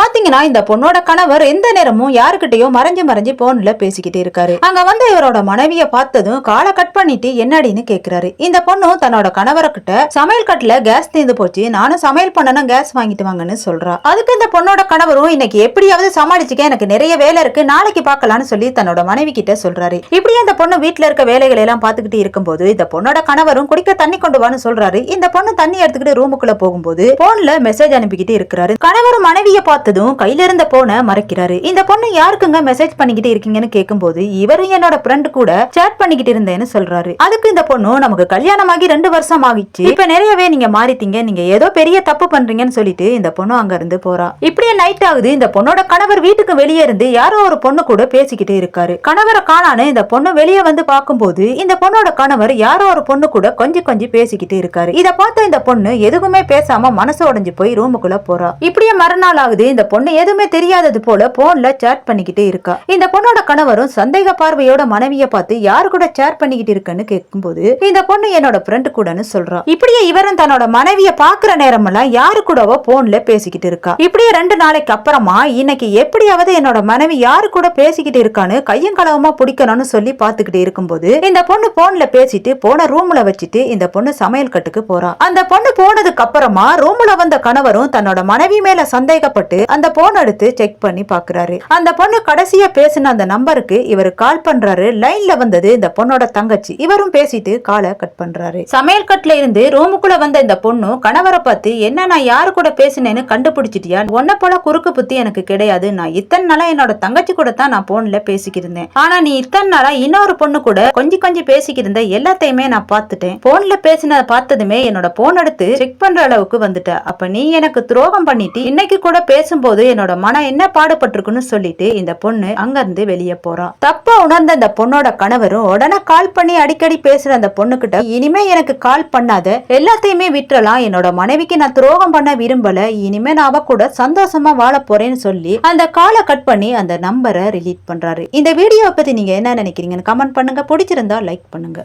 பாத்தீங்கன்னா இந்த பொண்ணோட கணவர் எந்த நேரமும் யாருக்கிட்டையும் மறைஞ்சு போன்ல பேசிக்கிட்டே இருக்காரு. அங்க வந்து இவரோட மனைவிய பார்த்ததும் காலை கட் பண்ணிட்டு என்னடின்னு கேக்குறாரு. இந்த பொண்ணும் தன்னோட கணவரை கிட்ட சமையல் கட்டுல கேஸ் தீர்ந்து போச்சு, நானும் சமையல் பண்ணனும் கேஸ் வாங்கிட்டு வாங்கன்னு சொல்றா. அதுக்கு இந்த பொண்ணோட கணவரும் இன்னைக்கு எப்படியாவது சமாளிச்சுக்க, எனக்கு நிறைய வேலை இருக்கு, நாளைக்கு பார்க்கலாம்னு சொல்லி தன்னோட மனைவி கிட்ட சொல்றாரு. இப்படியே இந்த பொண்ணு வீட்டுல இருக்க வேலைகளை எல்லாம் பாத்துக்கிட்டு இருக்கும்போது இந்த பொண்ணோட கணவரும் குடிக்க தண்ணி கொண்டு வான்னு சொல்றாரு. இந்த பொண்ணு தண்ணி எடுத்துக்கிட்டு ரூமுக்குள்ள போகும்போது போன்ல மெசேஜ் அனுப்பிக்கிட்டு இருக்கிறாரு. கணவர் மனைவியை பார்த்ததும் கையில இருந்த போனை மறைக்கிறாரு. இந்த பொண்ணு யாருக்குங்க மெசேஜ் பண்ணிக்கிட்டு இருக்கீங்கன்னு கேட்கும்போது இவரும் என்னோட ஃப்ரெண்ட் கூட சேட் பண்ணிக்கிட்டு இருந்தேன்னு சொல்றாரு. அதுக்கு இந்த பொண்ணு நமக்கு கல்யாணமாகி 2 வருஷம் ஆகிச்சு, இப்ப நிறையவே நீங்க மாறிட்டீங்க, நீங்க ஏதோ பெரிய தப்பு பண்றீங்கன்னு சொல்லிட்டு இந்த பொண்ணு அங்க இருந்து போறா. இப்படியே நைட் ஆகுது. இந்த பொண்ணோட கணவர் வீட்டுக்கு வெளியே இருந்து யாரோ ஒரு பொண்ணு கூட பேசிக்கிட்டு இருக்காரு. கணவரை காணான்னு இந்த பொண்ணு வெளியே வந்து பார்க்கும்போது இந்த பொண்ணோட கணவர் யாரோ ஒரு பொண்ணு கூட கொஞ்சம் பேசிக்கிட்டு இருக்காரு. இத பார்த்த இந்த பொண்ணு எதுவுமே பேசாம மனசு உடைஞ்சு போய் ரூமுக்குள்ள போறா. இப்படியே மறுநாள் ஆகுது. இந்த பொண்ணு எதுவுமே தெரியாதது போல போன்ல சேட் பண்ணிக்கிட்டே இருக்கா. இந்த பொண்ணோட கணவரும் சந்தேக பார்வையோட மனைவிய பார்த்து யாரு கூட சேட் பண்ணிக்கிட்டு இருக்குன்னு கேட்கும்போது இந்த பொண்ணு என்னோட ஃப்ரெண்ட் கூடன்னு சொல்றா. இப்படியே இவரும் தன்னோட மனைவிய பாக்குற நேரமெல்லாம் யாரு கூடவோ போன்ல பேசிக்கிட்டு இருக்கா. இப்படியே 2 நாளைக்கு அப்புறமா இன்னைக்கு எப்படியாவது என்னோட மனைவி யாரு கூட பேசிக்கிட்டு இருக்கான்னு கையும் களவுமா பிடிக்கணும்னு சொல்லி பாத்துக்கிட்டு இருக்கும்போது இந்த பொண்ணு போன்ல பேசிட்டு போன ரூம்ல வச்சுட்டு இந்த பொண்ணு சமையல் கட்டுக்கு போறா. அந்த பொண்ணு போனதுக்கு அப்புறமா ரூம்ல வந்த கணவரும் தன்னோட மனைவி மேல சந்தேகப்பட்டு அந்த போன் எடுத்து செக் பண்ணி பாக்குறாரு. அந்த பொண்ணு கடைசியா பேசின அந்த நம்பருக்கு இவர் கால் பண்றாரு. லைன்ல வந்தது இந்த பொண்ணோட தங்கச்சி. இவரும் பேசிட்டு காலை கட் பண்றாரு. சமையல் கட்டுல இருந்து ரூமுக்குள்ள வந்த இந்த பொண்ணு கணவரை பார்த்து, என்ன நான் யாரு கூட பேசினேன்னு கண்டுபிடிச்சிட்டியா? உன்ன போல குறுக்கு புத்தி எனக்கு கிடையாது. நான் இத்தனை நாளா என்னோட தங்கச்சி கூட தான் நான் போன்ல பேசிக்கிட்டு இருந்தேன். ஆனா நீ இத்தனை நாளா இன்னொரு பொண்ணு கூட கொஞ்சம் பேசிக்கிட்டு இருந்த எல்லாத்தையுமே நான் பார்த்துட்டேன். போன்ல பேசினத பார்த்ததுமே என்னோட போன் எடுத்து செக் பண்ற அளவுக்கு வந்துட்ட. அப்ப நீ எனக்கு துரோகம் பண்ணிட்டு இன்னைக்கு கூட பேசும்போது என்னோட மனம் என்ன பாடுபட்டிருக்குன்னு சொல்லிட்டு இந்த பொண்ணு அங்க இருந்து வெளியே போறா. தப்பா உணர்ந்த இந்த பொண்ணோட கணவரும் உடனே கால் பண்ணி அடிக்கடி பேசுற அந்த பொண்ணு கிட்ட, இனிமே எனக்கு கால் பண்ணாத, எல்லாத்தையுமே விட்டுறலாம், என்னோட மனைவிக்கு நான் துரோகம் பண்ண விரும்பல, இனிமே நான் அவ கூட சந்தோஷமா வாழ போறேன்னு சொல்லி அந்த காலை கட் பண்ணி அந்த நம்பரை ரிலீட் பண்றாரு. இந்த வீடியோ பத்தி நீங்க என்ன நினைக்கிறீங்கன்னு கமெண்ட் பண்ணுங்க. பிடிச்சிருந்தா லைக் பண்ணுங்க.